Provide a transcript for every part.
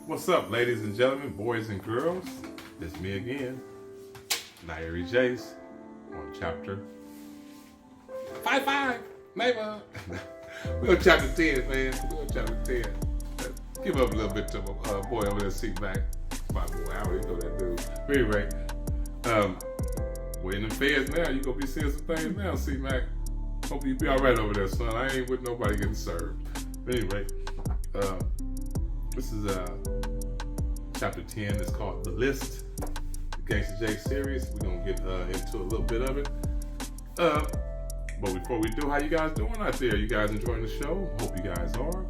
What's up, ladies and gentlemen, boys and girls? It's me again, Nyerere Jase, on chapter 5, neighbor. We're on chapter 10, man. We're on chapter 10. Give up a little bit to my boy over there, C-Mac. My boy, I already know that dude. But anyway, we're in the feds now. You gonna be seeing some things now, C-Mac. Hope you be all right over there, son. I ain't with nobody getting served. But anyway, this is chapter 10. It's called The List, the Gangsta Jake series. We're going to get into a little bit of it. But before we do, how you guys doing out there? You guys enjoying the show? Hope you guys are.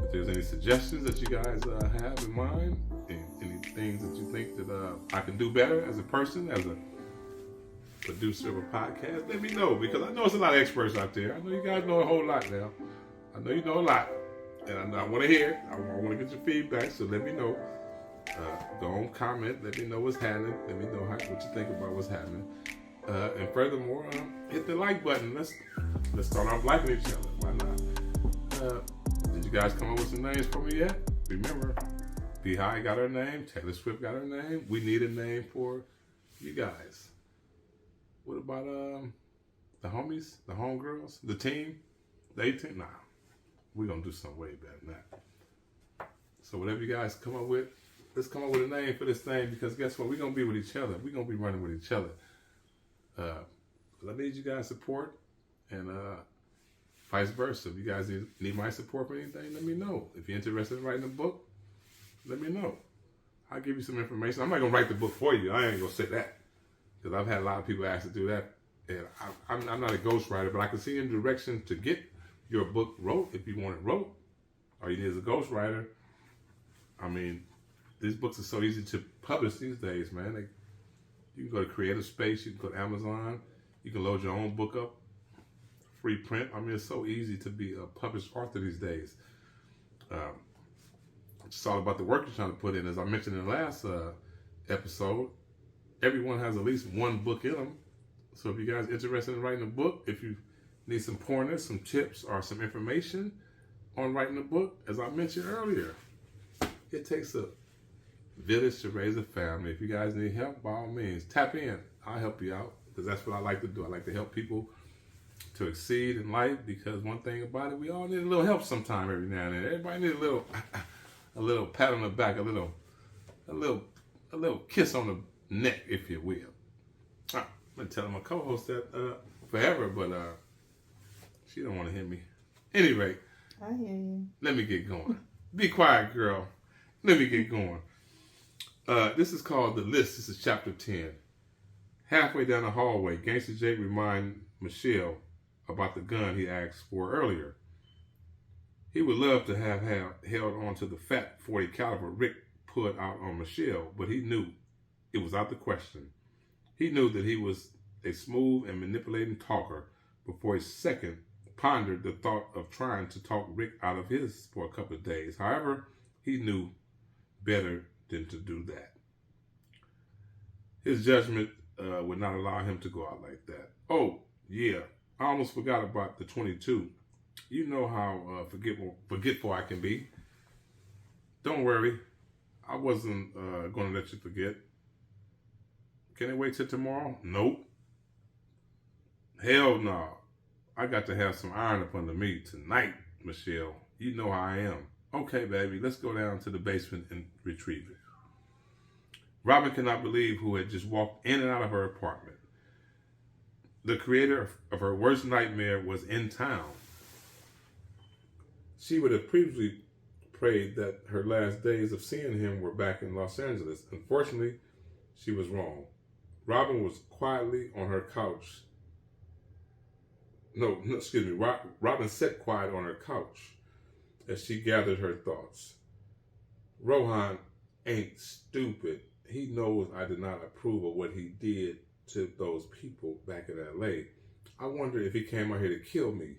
If there's any suggestions that you guys have in mind, any things that you think that I can do better as a person, as a producer of a podcast, let me know, because I know it's a lot of experts out there. I know you guys know a whole lot now. I know you know a lot. And I want to hear it. I want to get your feedback, so let me know. Go on, comment. Let me know what's happening. Let me know what you think about what's happening. And furthermore, hit the like button. Let's start off liking each other. Why not? Did you guys come up with some names for me yet? Remember, Beehive got her name. Taylor Swift got her name. We need a name for you guys. What about the homies, the homegirls, the team, the 18? Nah. We're going to do something way better than that. So whatever you guys come up with, let's come up with a name for this thing, because guess what? We're going to be with each other. We're going to be running with each other. I need you guys' support, and vice versa. If you guys need my support for anything, let me know. If you're interested in writing a book, let me know. I'll give you some information. I'm not going to write the book for you. I ain't going to say that, because I've had a lot of people ask to do that. And I'm not a ghostwriter, but I can see in direction to get your book wrote if you want it wrote. All you need is a ghostwriter. I mean, these books are so easy to publish these days, man. You can go to Creative Space, you can go to Amazon, you can load your own book up, free print. I mean, it's so easy to be a published author these days. It's all about the work you're trying to put in. As I mentioned in the last episode, everyone has at least one book in them. So if you guys are interested in writing a book, if you need some pointers, some tips, or some information on writing a book, as I mentioned earlier, it takes a village to raise a family. If you guys need help, by all means, tap in. I'll help you out, because that's what I like to do. I like to help people to exceed in life, because one thing about it, we all need a little help sometime every now and then. Everybody needs a little pat on the back, a little kiss on the neck, if you will. I'm going to tell my co-host that forever, but she don't want to hear me. Anyway, I hear you. Let me get going. Be quiet, girl. Let me get going. This is called The List. This is chapter 10. Halfway down the hallway, Gangsta Jake reminds Michelle about the gun he asked for earlier. He would love to have held on to the fat 40 caliber Rick put out on Michelle, but he knew it was out the question. He knew that he was a smooth and manipulating talker before a second pondered the thought of trying to talk Rick out of his for a couple of days. However, he knew better than to do that. His judgment would not allow him to go out like that. Oh, yeah, I almost forgot about the 22. You know how forgetful I can be. Don't worry, I wasn't going to let you forget. Can it wait till tomorrow? Nope. Hell no. I got to have some iron up under me tonight, Michelle. You know how I am. Okay, baby, let's go down to the basement and retrieve it. Robin could not believe who had just walked in and out of her apartment. The creator of her worst nightmare was in town. She would have previously prayed that her last days of seeing him were back in Los Angeles. Unfortunately, she was wrong. Robin was quietly on her couch. Robin sat quiet on her couch as she gathered her thoughts. Rohan ain't stupid. He knows I did not approve of what he did to those people back in L.A. I wonder if he came out here to kill me.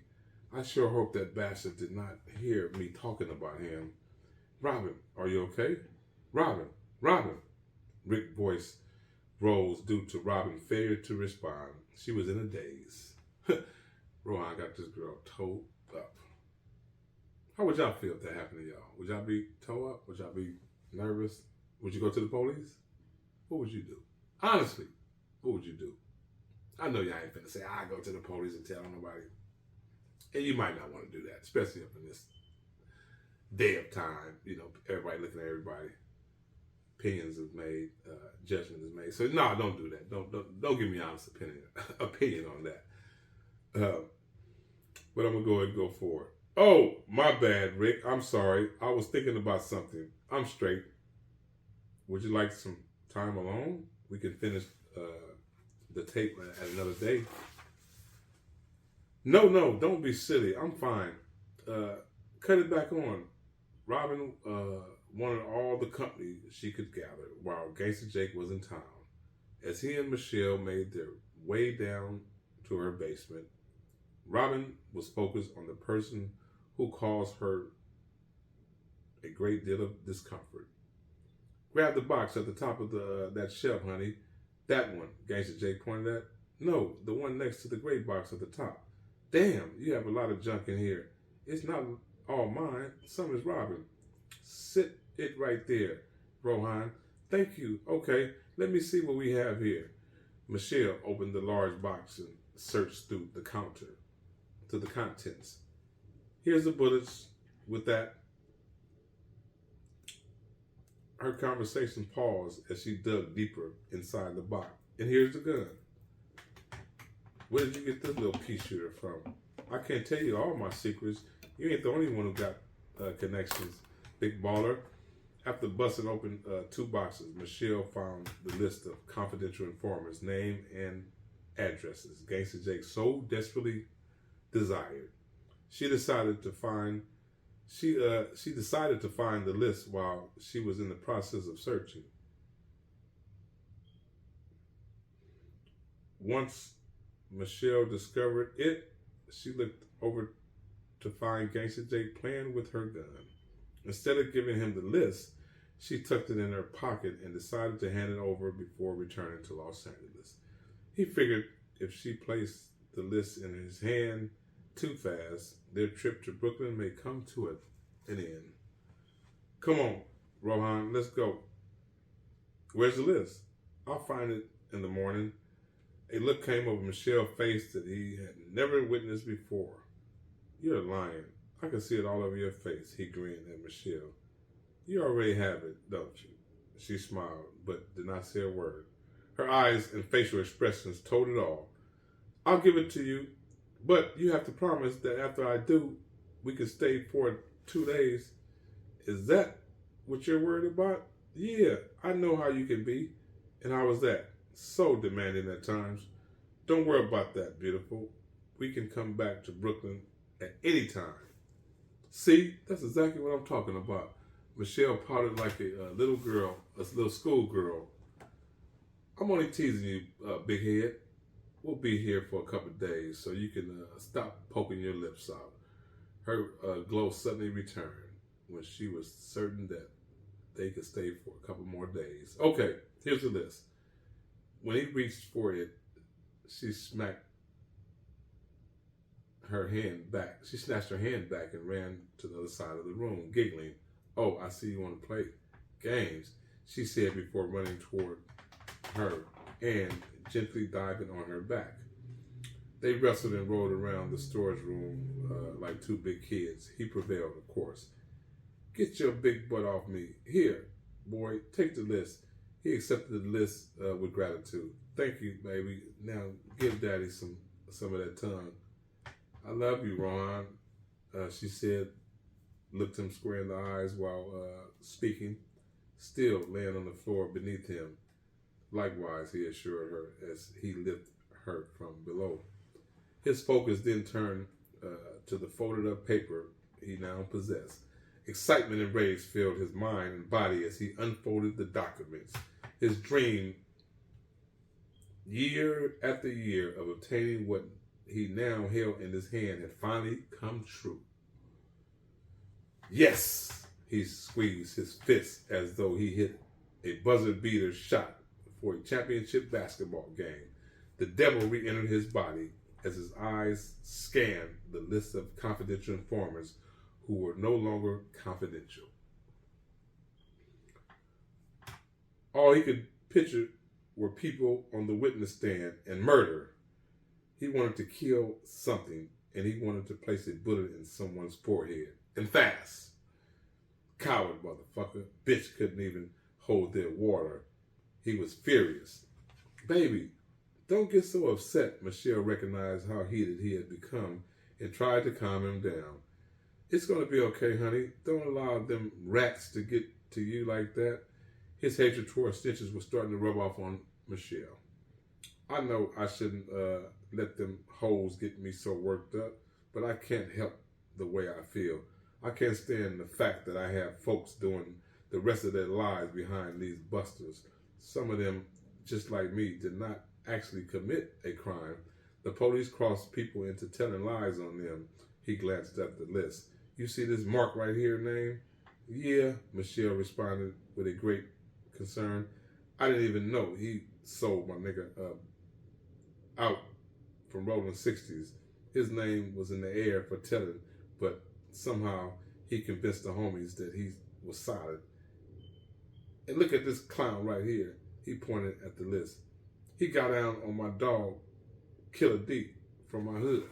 I sure hope that bastard did not hear me talking about him. Robin, are you okay? Robin. Rick's voice rose due to Robin's failure to respond. She was in a daze. Rohan got this girl toed up. How would y'all feel if that happened to y'all? Would y'all be toe up? Would y'all be nervous? Would you go to the police? What would you do? Honestly, what would you do? I know y'all ain't finna say, I go to the police and tell nobody. And you might not want to do that, especially up in this day of time. You know, everybody looking at everybody. Opinions is made, judgment is made. So no, don't do that. Don't give me honest opinion on that. But I'm gonna go ahead and go for it. Oh, my bad, Rick. I'm sorry. I was thinking about something. I'm straight. Would you like some time alone? We can finish the tape at another day. No, don't be silly. I'm fine. Cut it back on. Robin wanted all the company she could gather while Gangsta Jake was in town. As he and Michelle made their way down to her basement, Robin was focused on the person who caused her a great deal of discomfort. Grab the box at the top of that shelf, honey. That one, Gangsta Jake pointed at. No, the one next to the gray box at the top. Damn, you have a lot of junk in here. It's not all mine. Some is Robin. Sit it right there, Rohan. Thank you. Okay, let me see what we have here. Michelle opened the large box and searched through the counter to the contents. Here's the bullets. With that, her conversation paused as she dug deeper inside the box. And here's the gun. Where did you get this little pea shooter from? I can't tell you all my secrets. You ain't the only one who got connections, big baller. After busting open 2 boxes, Michelle found the list of confidential informers' name and addresses Gangsta Jake so desperately desired. She decided to find the list while she was in the process of searching. Once Michelle discovered it, she looked over to find Gangsta Jake playing with her gun. Instead of giving him the list, she tucked it in her pocket and decided to hand it over before returning to Los Angeles. He figured if she placed the list in his hand too fast, their trip to Brooklyn may come to an end. Come on, Rohan, let's go. Where's the list? I'll find it in the morning. A look came over Michelle's face that he had never witnessed before. You're lying. I can see it all over your face, he grinned at Michelle. You already have it, don't you? She smiled, but did not say a word. Her eyes and facial expressions told it all. I'll give it to you, but you have to promise that after I do, we can stay for 2 days. Is that what you're worried about? Yeah, I know how you can be. And how was that? So demanding at times. Don't worry about that, beautiful. We can come back to Brooklyn at any time. See, that's exactly what I'm talking about. Michelle pouted like a little girl, a little schoolgirl. I'm only teasing you, big head. We'll be here for a couple of days so you can stop poking your lips out. Her glow suddenly returned when she was certain that they could stay for a couple more days. Okay, here's the list. When he reached for it, she smacked her hand back. She snatched her hand back and ran to the other side of the room, giggling. Oh, I see you want to play games, she said before running toward her and gently diving on her back. They wrestled and rolled around the storage room like 2 big kids. He prevailed, of course. Get your big butt off me. Here, boy, take the list. He accepted the list with gratitude. Thank you, baby. Now give Daddy some of that tongue. I love you, Ron, she said, looked him square in the eyes while speaking, still laying on the floor beneath him. Likewise, he assured her as he lifted her from below. His focus then turned to the folded up paper he now possessed. Excitement and rage filled his mind and body as he unfolded the documents. His dream, year after year, of obtaining what he now held in his hand had finally come true. Yes! He squeezed his fist as though he hit a buzzer beater shot for a championship basketball game. The devil re-entered his body as his eyes scanned the list of confidential informers who were no longer confidential. All he could picture were people on the witness stand and murder. He wanted to kill something, and he wanted to place a bullet in someone's forehead. And fast. Coward motherfucker. Bitch couldn't even hold their water. He was furious. Baby, don't get so upset. Michelle recognized how heated he had become and tried to calm him down. It's going to be okay, honey. Don't allow them rats to get to you like that. His hatred toward Stitches was starting to rub off on Michelle. I know I shouldn't let them hoes get me so worked up, but I can't help the way I feel. I can't stand the fact that I have folks doing the rest of their lives behind these busters. Some of them, just like me, did not actually commit a crime. The police crossed people into telling lies on them. He glanced at the list. You see this Mark right here name? Yeah, Michelle responded with a great concern. I didn't even know he sold my nigga out from rolling 60s. His name was in the air for telling, but somehow he convinced the homies that he was solid. And look at this clown right here. He pointed at the list. He got down on my dog, Killer D, from my hood.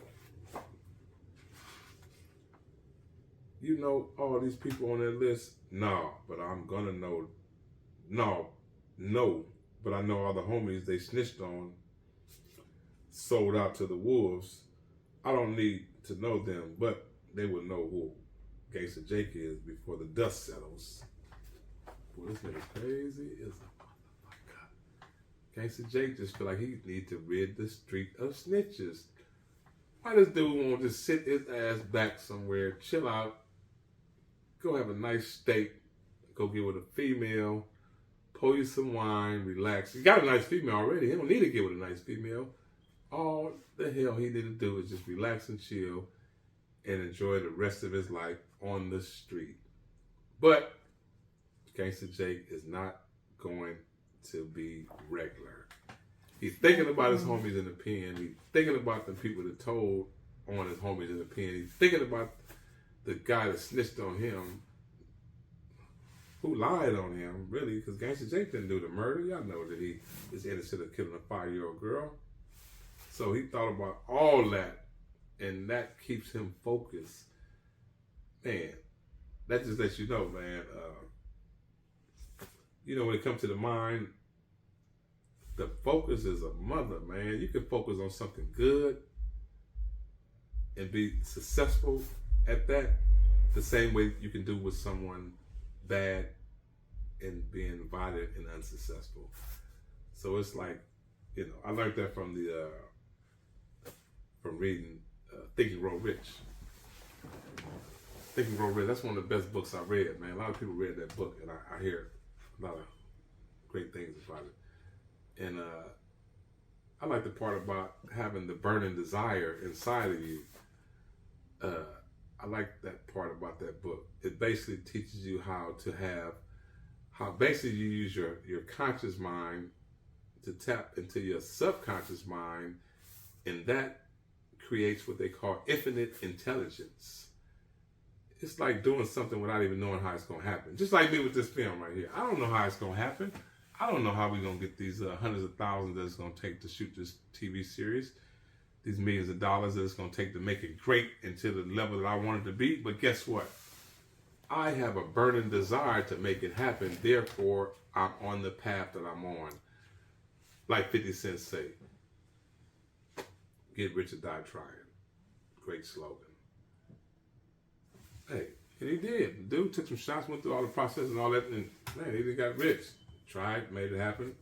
You know all these people on that list? No, but I'm gonna know. No, but I know all the homies they snitched on, sold out to the wolves. I don't need to know them, but they would know who Gangsta Jake is before the dust settles. Boy, this nigga crazy as a motherfucker. Gangsta Jake just feel like he need to rid the street of snitches. Why this dude want to just sit his ass back somewhere, chill out, go have a nice steak, go get with a female, pour you some wine, relax. You got a nice female already. He don't need to get with a nice female. All the hell he need to do is just relax and chill and enjoy the rest of his life on the street. But Gangsta Jake is not going to be regular. He's thinking about his homies in the pen. He's thinking about the people that told on his homies in the pen. He's thinking about the guy that snitched on him, who lied on him, really, because Gangsta Jake didn't do the murder. Y'all know that he is innocent of killing a 5-year-old girl. So he thought about all that, and that keeps him focused. Man, that just lets you know, man, when it comes to the mind, the focus is a mother, man. You can focus on something good and be successful at that the same way you can do with someone bad and being violent and unsuccessful. So it's like, I learned that from from reading Think and Grow Rich. Think and Grow Rich, that's one of the best books I read, man. A lot of people read that book, and I hear a lot of great things about it. And I like the part about having the burning desire inside of you. I like that part about that book. It basically teaches you how basically you use your conscious mind to tap into your subconscious mind, and that creates what they call infinite intelligence. It's like doing something without even knowing how it's going to happen. Just like me with this film right here. I don't know how it's going to happen. I don't know how we're going to get these hundreds of thousands that it's going to take to shoot this TV series. These millions of dollars that it's going to take to make it great into the level that I want it to be. But guess what? I have a burning desire to make it happen. Therefore, I'm on the path that I'm on. Like 50 Cent say, get rich or die trying. Great slogan. Hey, and he did. The dude took some shots, went through all the process and all that, and man, he just got rich. Tried, made it happen.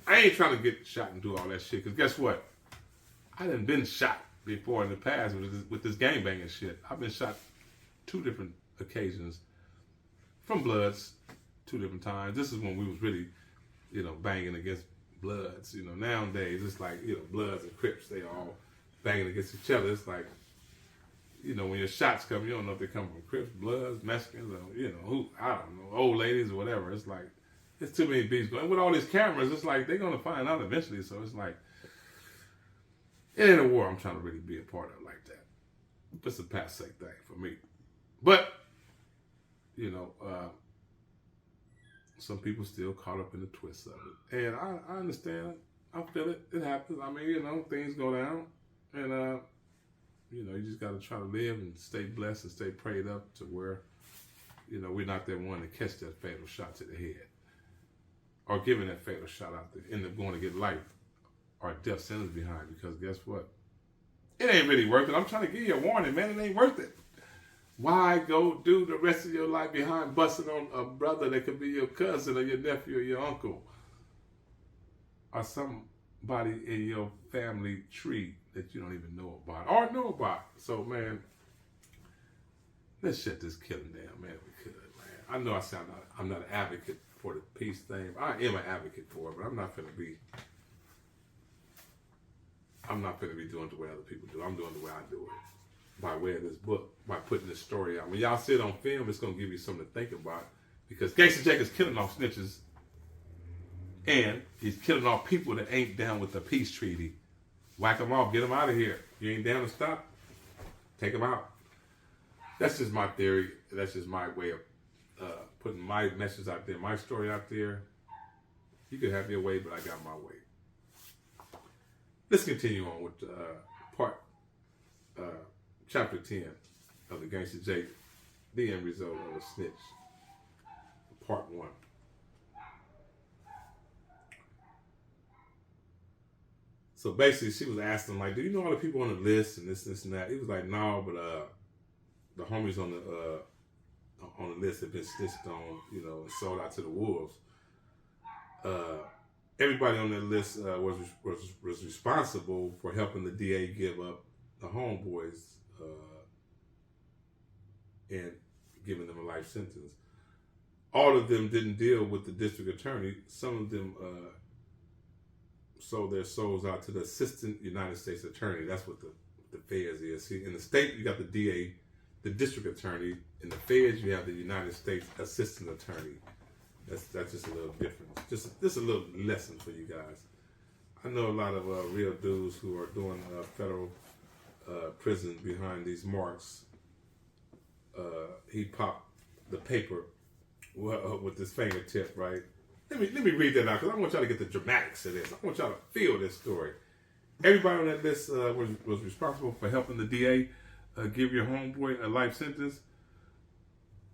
I ain't trying to get shot and do all that shit, because guess what? I done been shot before in the past with this gangbanging shit. I've been shot 2 different occasions from Bloods, 2 different times. This is when we was really, banging against Bloods. Nowadays it's like, Bloods and Crips, they all banging against each other. It's like, when your shots come, you don't know if they come from Crips, Bloods, Mexicans, or, who, I don't know, old ladies or whatever. It's like, it's too many beats going. And with all these cameras, it's like, they're going to find out eventually. So it's like, it ain't a war I'm trying to really be a part of like that. It's a passe thing for me. But, you know, some people still caught up in the twists of it. And I understand. I feel it. It happens. I mean, you know, things go down. And, you know, you just got to try to live and stay blessed and stay prayed up to where, you know, we're not that one to catch that fatal shot to the head. Or giving that fatal shot out there, end up going to get life or death sentence behind. Because guess what? It ain't really worth it. I'm trying to give you a warning, man. It ain't worth it. Why go do the rest of your life behind busting on a brother that could be your cousin or your nephew or your uncle? Or somebody in your family tree that you don't even know about or know about. So, man, let's shut this killing down, man, if we could, man. I know I'm not an advocate for the peace thing. I am an advocate for it, but I'm not going to be doing the way other people do. I'm doing the way I do it. By way of this book, by putting this story out. When y'all see it on film, it's going to give you something to think about. Because Gangsta Jake is killing off snitches. And he's killing off people that ain't down with the peace treaty. Whack them off. Get them out of here. You ain't down to stop? Take them out. That's just my theory. That's just my way of putting my message out there, my story out there. You can have your way, but I got my way. Let's continue on with chapter 10 of the Gangsta Jake, the end result of a snitch, part 1. So basically, she was asking, like, do you know all the people on the list and this and that? He was like, no, but the homies on the list have been snitched on, you know, and sold out to the wolves. Everybody on that list was responsible for helping the DA give up the homeboys and giving them a life sentence. All of them didn't deal with the district attorney. Some of them sold their souls out to the assistant United States attorney. That's what the feds is. See, in the state, you got the DA, the district attorney. In the feds, you have the United States assistant attorney. That's just a little different. Just a little lesson for you guys. I know a lot of real dudes who are doing federal prison behind these marks. He popped the paper with his fingertip, right? Let me read that out because I want y'all to get the dramatics of this. I want y'all to feel this story. Everybody on that list was responsible for helping the DA give your homeboy a life sentence.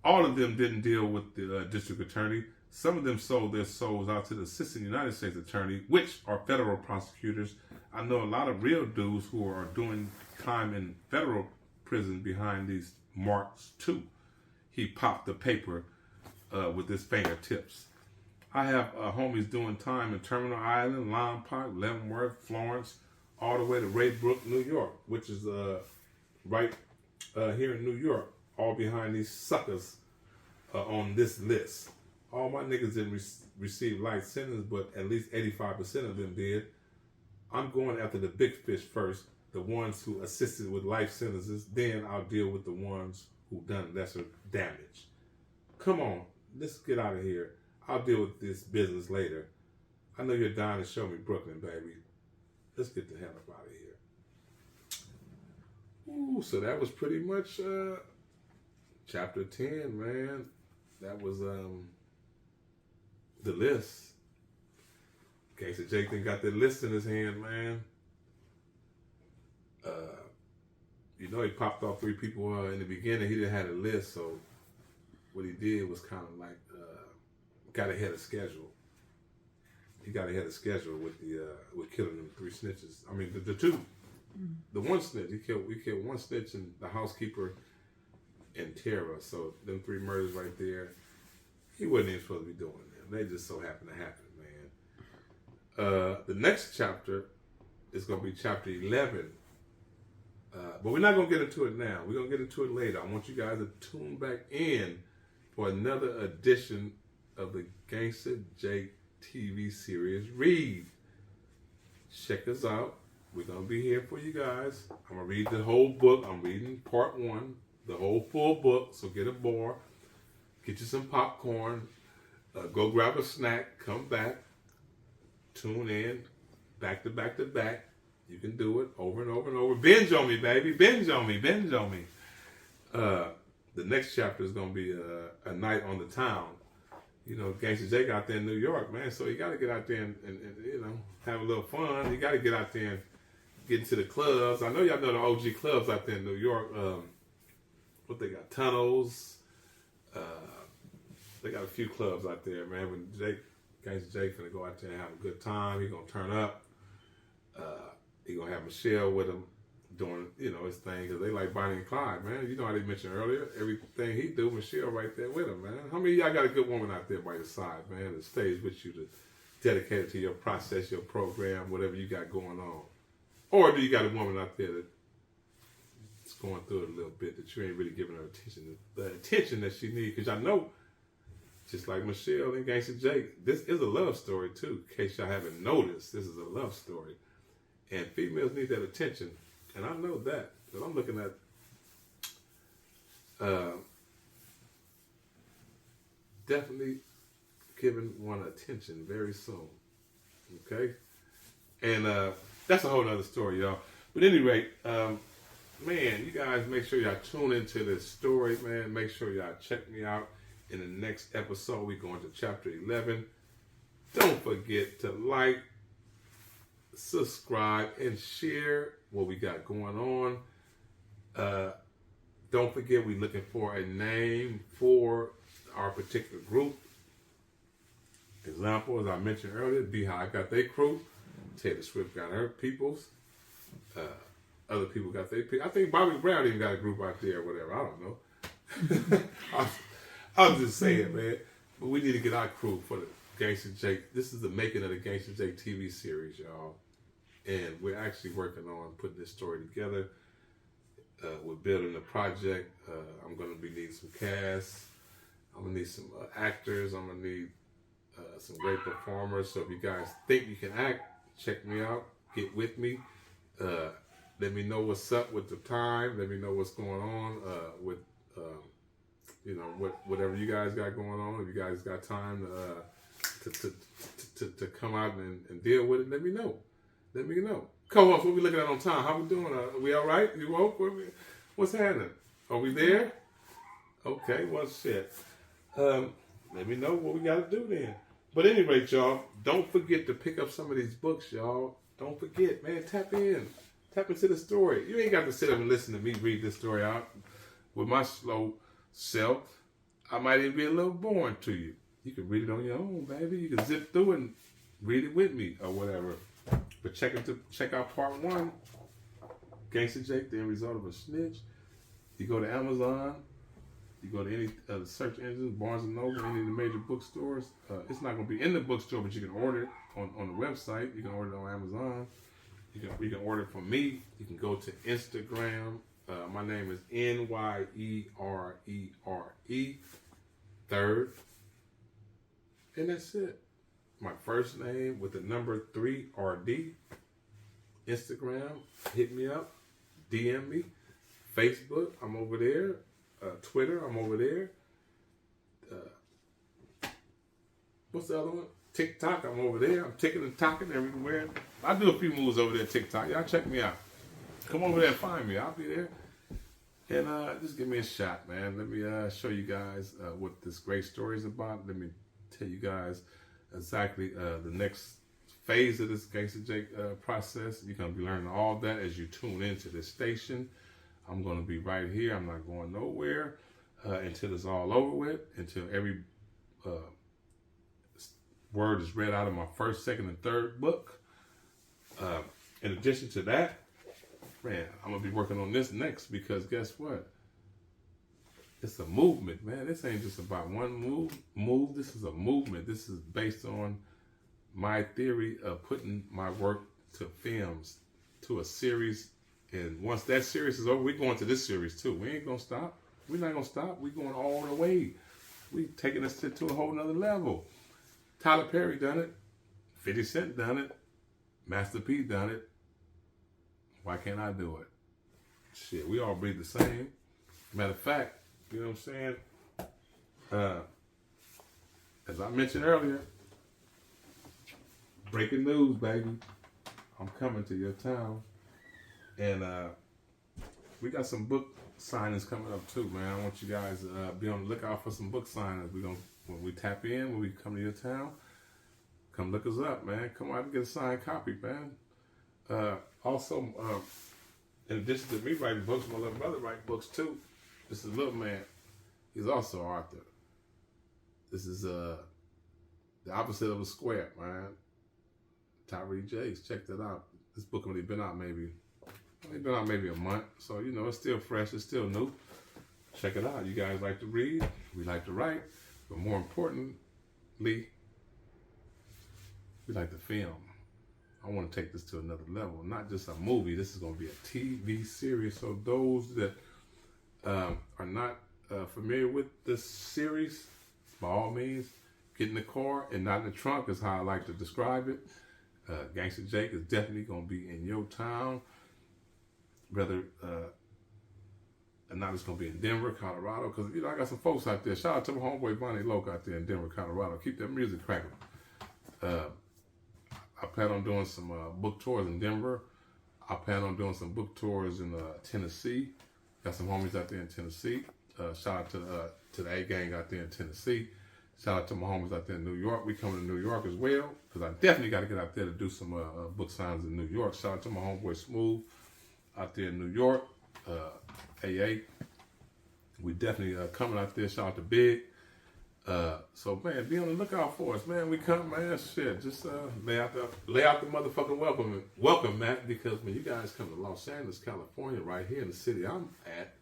All of them didn't deal with the district attorney. Some of them sold their souls out to the assistant United States attorney, which are federal prosecutors. I know a lot of real dudes who are doing time in federal prison behind these marks too. He popped the paper with his fingertips. I have homies doing time in Terminal Island, Lompoc, Leavenworth, Florence, all the way to Raybrook, New York, which is right here in New York, all behind these suckers on this list. All my niggas didn't receive life sentence, but at least 85% of them did. I'm going after the big fish first, the ones who assisted with life sentences. Then I'll deal with the ones who done lesser damage. Come on, let's get out of here. I'll deal with this business later. I know you're dying to show me Brooklyn, baby. Let's get the hell up out of here. Ooh, so that was pretty much chapter 10, man. That was the list. Gangsta Jake then got the list in his hand, man. You know, he popped off 3 people in the beginning. He didn't have a list, so what he did was kind of like got ahead of schedule. He got ahead of schedule with killing them 3 snitches. I mean, the 2, the 1 snitch. We killed 1 snitch and the housekeeper and Tara. So them 3 murders right there. He wasn't even supposed to be doing them. They just so happened to happen, man. The next chapter is going to be chapter 11. But we're not going to get into it now. We're going to get into it later. I want you guys to tune back in for another edition of the Gangsta Jake TV series Read. Check us out. We're going to be here for you guys. I'm going to read the whole book. I'm reading part 1, the whole full book. So get a bar, get you some popcorn, go grab a snack, come back, tune in, back to back to back. You can do it over and over and over. Binge on me, baby. Binge on me. Binge on me. the next chapter is gonna be a night on the town. You know, Gangsta Jake out there in New York, man. So you got to get out there and you know, have a little fun. You got to get out there and get into the clubs. I know y'all know the OG clubs out there in New York. What they got? Tunnels. They got a few clubs out there, man. When Gangsta Jake finna go out there and have a good time. He gonna turn up. He gonna have Michelle with him doing, you know, his thing, because they like Bonnie and Clyde, man. You know how they mentioned earlier, everything he do, Michelle right there with him, man. How many of y'all got a good woman out there by your side, man, that stays with you, to dedicate to your process, your program, whatever you got going on? Or do you got a woman out there that's going through it a little bit, that you ain't really giving her the attention that she needs? Because I know, just like Michelle and Gangsta Jake, this is a love story too. In case y'all haven't noticed, this is a love story. And females need that attention. And I know that, because I'm looking at definitely giving one attention very soon. Okay? And that's a whole other story, y'all. But at any rate, man, you guys make sure y'all tune into this story, man. Make sure y'all check me out in the next episode. We're going to chapter 11. Don't forget to like, subscribe, and share what we got going on. Don't forget, we're looking for a name for our particular group. Example, as I mentioned earlier, Beehive got their crew. Taylor Swift got her peoples. Other people got their people. I think Bobby Brown even got a group out there or whatever. I don't know. I'm just saying, man. But we need to get our crew for the Gangsta Jake. This is the making of the Gangsta Jake TV series, y'all. And we're actually working on putting this story together. We're building a project. I'm going to be needing some cast. I'm going to need some actors. I'm going to need some great performers. So if you guys think you can act, check me out. Get with me. Let me know what's up with the time. Let me know what's going on with, you know, whatever you guys got going on. If you guys got time to come out and deal with it, let me know. Let me know. Co-host, what we looking at on time? How we doing? Are we all right? You woke? What's happening? Are we there? Okay, well, shit. Let me know what we got to do then. But anyway, y'all, don't forget to pick up some of these books, y'all. Don't forget, man, tap in. Tap into the story. You ain't got to sit up and listen to me read this story out with my slow self. I might even be a little boring to you. You can read it on your own, baby. You can zip through it and read it with me or whatever. But check out part 1, Gangsta Jake, the end result of a snitch. You go to Amazon, you go to any of the search engines, Barnes & Noble, any of the major bookstores. It's not going to be in the bookstore, but you can order it on the website. You can order it on Amazon. You can order it from me. You can go to Instagram. My name is Nyerere, 3rd. And that's it. My first name with the number 3 RD. Instagram, hit me up, DM me. Facebook, I'm over there. Twitter, I'm over there. What's the other one? TikTok, I'm over there. I'm ticking and talking everywhere. I do a few moves over there on TikTok. Y'all check me out. Come over there and find me. I'll be there. And just give me a shot, man. Let me show you guys what this great story is about. Let me tell you guys exactly the next phase of this Gangsta Jake process. You're going to be learning all that as you tune into this station. I'm going to be right here. I'm not going nowhere until it's all over with, until every word is read out of my first, second, and third book. In addition to that, man, I'm going to be working on this next, because guess what? It's a movement, man. This ain't just about one move. This is a movement. This is based on my theory of putting my work to films, to a series. And once that series is over, we're going to this series too. We ain't going to stop. We're not going to stop. We're going all the way. We're taking this to a whole nother level. Tyler Perry done it. 50 Cent done it. Master P done it. Why can't I do it? Shit, we all breathe the same. Matter of fact, you know what I'm saying? As I mentioned earlier, breaking news, baby. I'm coming to your town. And we got some book signings coming up too, man. I want you guys to be on the lookout for some book signings. When we tap in, when we come to your town, come look us up, man. Come out and get a signed copy, man. Also, in addition to me writing books, my little brother writing books too. This is a little man. He's also an author. This is the opposite of a square, man. Nyerere Jase. Check that out. This book only been out maybe a month. So, you know, it's still fresh. It's still new. Check it out. You guys like to read. We like to write. But more importantly, we like to film. I want to take this to another level. Not just a movie. This is going to be a TV series. So those that are not familiar with this series, by all means, get in the car and not in the trunk is how I like to describe it. Gangsta Jake is definitely going to be in your town. Whether not it's going to be in Denver, Colorado, because, you know, I got some folks out there. Shout out to my homeboy Bonnie Loke out there in Denver, Colorado. Keep that music cracking. I plan on doing some book tours in Denver. I plan on doing some book tours in Tennessee. Got some homies out there in Tennessee. Shout out to the A-Gang out there in Tennessee. Shout out to my homies out there in New York. We coming to New York as well, because I definitely got to get out there to do some book signs in New York. Shout out to my homeboy Smooth out there in New York. AA. We definitely coming out there. Shout out to Big. So, man, be on the lookout for us, man. We come, man. Shit, just lay out the motherfucking welcome, Matt, because when you guys come to Los Angeles, California, right here in the city I'm at,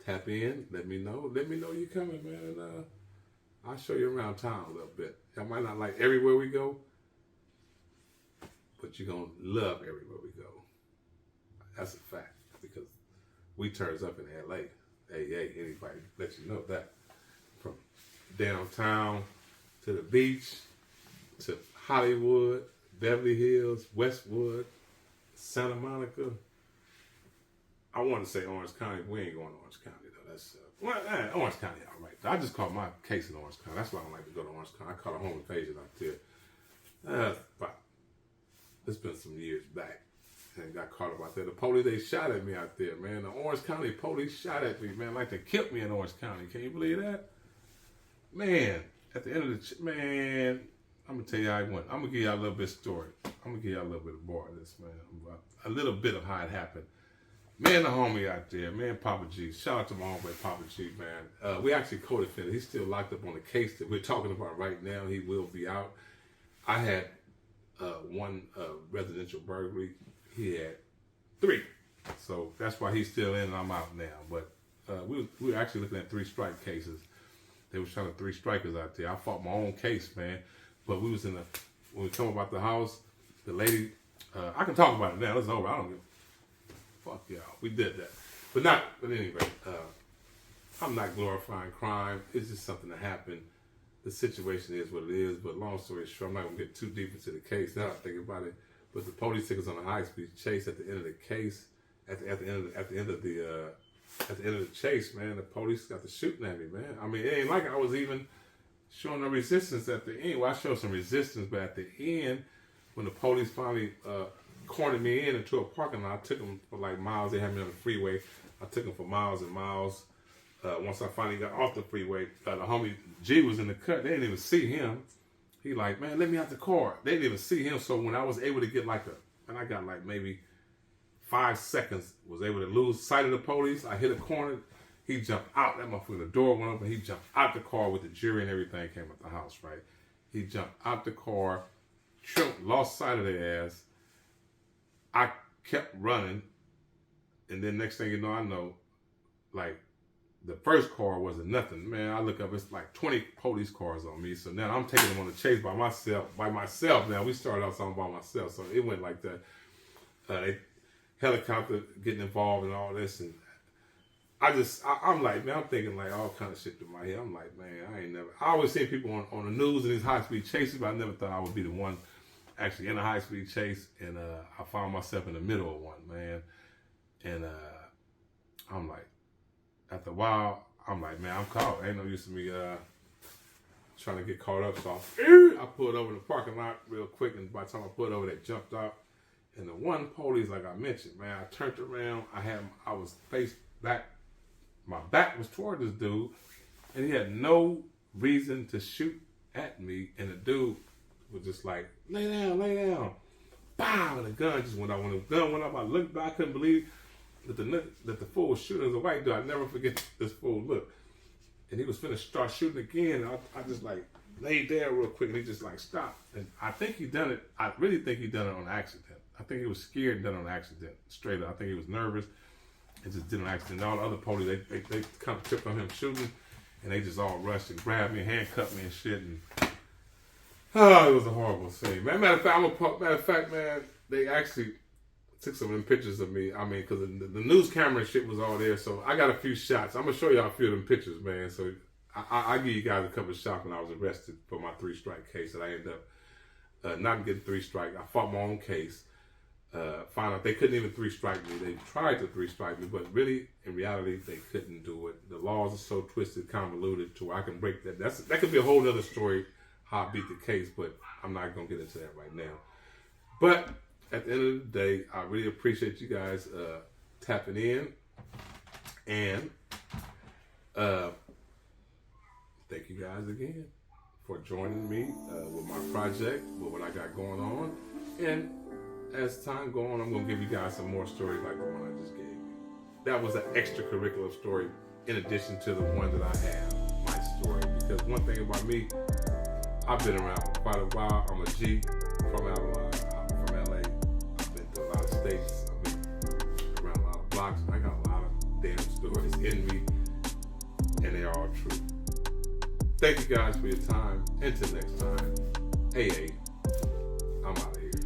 tap in, let me know you coming, man, and I'll show you around town a little bit. I might not like everywhere we go, but you're gonna love everywhere we go. That's a fact, because we turns up in LA. Hey, anybody let you know that. From downtown to the beach, to Hollywood, Beverly Hills, Westwood, Santa Monica. I want to say Orange County. We ain't going to Orange County though. That's Orange County, all right. I just caught my case in Orange County. That's why I don't like to go to Orange County. I caught a home invasion out there. But it's been some years back, and got caught up out there. The police, they shot at me out there, man. The Orange County police shot at me, man. Like they killed me in Orange County. Can you believe that? Man, at the end of the man, I'm gonna tell you how it went. I'm gonna give y'all a little bit of story. I'm gonna give y'all a little bit of more of this, man. A little bit of how it happened. Man, the homie out there, man, Papa G. Shout out to my homeboy Papa G, man. We actually co-defended. He's still locked up on the case that we're talking about right now. He will be out. I had one residential burglary. He had 3. So that's why he's still in and I'm out now. But we were actually looking at 3 strike cases. They was trying to 3 strikers out there. I fought my own case, man. But we was when we come about the house, the lady, I can talk about it now. It's over. I don't give fuck y'all. We did that. But anyway, I'm not glorifying crime. It's just something that happened. The situation is what it is. But long story short, I'm not going to get too deep into the case now I think about it. But the police took us on a high-speed chase at the end of the case. At the end of the chase, man, the police got to shooting at me, man. I mean, it ain't like I was even showing no resistance at the end. Well, I showed some resistance, but at the end, when the police finally cornered me into a parking lot, I took them for like miles. They had me on the freeway. I took them for miles and miles. Once I finally got off the freeway, the homie G was in the cut. They didn't even see him. He like, man, let me out the car. They didn't even see him. So when I was able to get and I got like maybe 5 seconds, was able to lose sight of the police. I hit a corner. He jumped out. That motherfucker, the door went open. He jumped out the car with the jury and everything came at the house, right? He jumped out the car, lost sight of their ass. I kept running. And then next thing you know, I know, like, the first car wasn't nothing. Man, I look up, it's like 20 police cars on me. So now I'm taking them on the chase by myself. Now, we started out something by myself. So it went like that. Helicopter getting involved and all this. And I'm like, man, I'm thinking like all kind of shit through my head. I'm like, man, I always see people on the news in these high-speed chases, but I never thought I would be the one actually in a high-speed chase. And I found myself in the middle of one, man. And I'm like, after a while, I'm like, man, I'm caught. Ain't no use to me trying to get caught up. So I pulled over in the parking lot real quick, and by the time I pulled over, they jumped out. And the one police, like I mentioned, man, I turned around. I was face back my back was toward this dude, and he had no reason to shoot at me, and the dude was just like, lay down. Bow, and the gun just went off. When the gun went off, I looked back, I couldn't believe that the fool was shooting. As a white dude, I never forget this fool look. And he was finna start shooting again, and I just like laid there real quick, and he just like stopped. And I think he done it, I really think he done it on accident. I think he was scared and done it on accident, straight up. I think he was nervous and just did it on accident. All the other police, they kind of tripped on him shooting, and they just all rushed and grabbed me and handcuffed me and shit. And oh, it was a horrible scene. Matter of fact, man, they actually took some of them pictures of me. I mean, because the news camera and shit was all there, so I got a few shots. I'm gonna show y'all a few of them pictures, man. So I give you guys a couple of shots when I was arrested for my 3-strike case that I ended up not getting 3-strike. I fought my own case. Found out they couldn't even 3-strike me. They tried to 3-strike me, but really, in reality, they couldn't do it. The laws are so twisted, convoluted, to where I can break that. That could be a whole other story, how I beat the case, but I'm not going to get into that right now. But at the end of the day, I really appreciate you guys tapping in. And thank you guys again for joining me with my project, with what I got going on. And as time goes on, I'm going to give you guys some more stories like the one I just gave you. That was an extracurricular story in addition to the one that I have, my story. Because one thing about me, I've been around for quite a while. I'm a G from LA. I've been to a lot of states. I've been around a lot of blocks. I got a lot of damn stories in me, and they're all true. Thank you guys for your time. Until next time, I'm out of here.